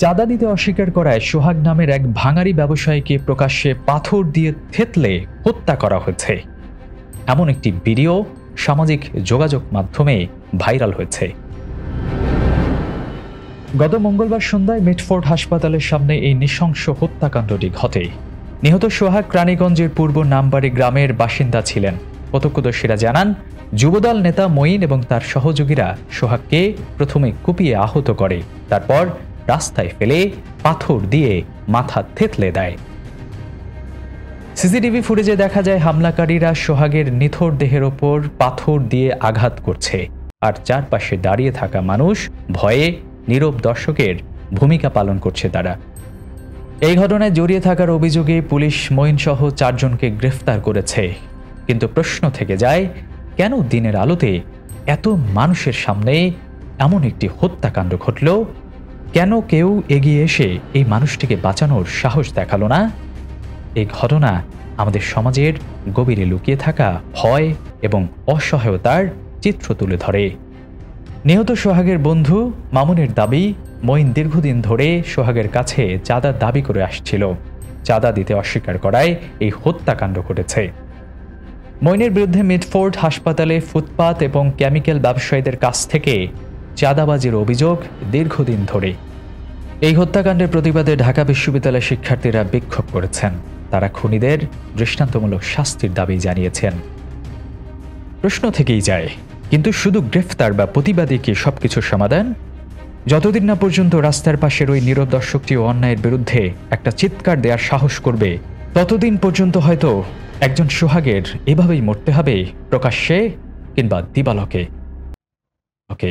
চাঁদা দিতে অস্বীকার করায় সোহাগ নামের এক ভাঙারি ব্যবসায়ীকে প্রকাশ্যে পাথর দিয়ে থেতলে হত্যা করা হয়েছে। এমন একটি ভিডিও সামাজিক যোগাযোগ মাধ্যমে ভাইরাল হয়েছে। গত মঙ্গলবার সন্ধ্যায় মিটফোর্ড হাসপাতালের সামনে এই নৃশংস হত্যাকাণ্ডটি ঘটে। নিহত সোহাগ রানীগঞ্জের পূর্ব নামবাড়ি গ্রামের বাসিন্দা ছিলেন। প্রত্যক্ষদর্শীরা জানান, যুবদল নেতা মঈন এবং তার সহযোগীরা সোহাগকে প্রথমে কুপিয়ে আহত করে, তারপর রাস্তায় ফেলে পাথর দিয়ে মাথা থেতলে দেয়। সিসিটিভি ফুটেজে দেখা যায় হামলাকারীরা সোহাগের নিথর দেহের ওপর পাথর দিয়ে আঘাত করছে, আর চারপাশে দাঁড়িয়ে থাকা মানুষ ভয়ে নীরব দর্শকের ভূমিকা পালন করছে। তারা এই ঘটনায় জড়িয়ে থাকার অভিযোগে পুলিশ মঈনসহ 4 জনকে গ্রেফতার করেছে। কিন্তু প্রশ্ন থেকে যায়, কেন দিনের আলোতে এত মানুষের সামনে এমন একটি হত্যাকাণ্ড ঘটল? কেন কেউ এগিয়ে এসে এই মানুষটিকে বাঁচানোর সাহস দেখালো না? এই ঘটনা আমাদের সমাজের গভীরে লুকিয়ে থাকা ভয় এবং অসহায়তার চিত্র তুলে ধরে। নিহত সোহাগের বন্ধু মামুনের দাবি, মঈন দীর্ঘদিন ধরে সোহাগের কাছে চাঁদার দাবি করে আসছিল। চাঁদা দিতে অস্বীকার করায় এই হত্যাকাণ্ড ঘটেছে। মঈনের বিরুদ্ধে মিটফোর্ড হাসপাতালে ফুটপাত এবং কেমিক্যাল ব্যবসায়ীদের কাছ থেকে চাঁদাবাজির অভিযোগ দীর্ঘদিন ধরে। এই হত্যাকাণ্ডের প্রতিবাদে ঢাকা বিশ্ববিদ্যালয়ের শিক্ষার্থীরা বিক্ষোভ করেছেন। তারা খুনিদের দৃষ্টান্তমূলক শাস্তির দাবি জানিয়েছেন। প্রশ্ন থেকেই যায়, কিন্তু শুধু গ্রেফতার বা প্রতিবাদী কি সবকিছুর সমাধান? যতদিন না পর্যন্ত রাস্তার পাশের ওই নীরব দর্শকটি ও অন্যায়ের বিরুদ্ধে একটা চিৎকার দেওয়ার সাহস করবে, ততদিন পর্যন্ত হয়তো একজন সোহাগের এভাবেই মরতে হবে, প্রকাশ্যে কিংবা দিবালোকে।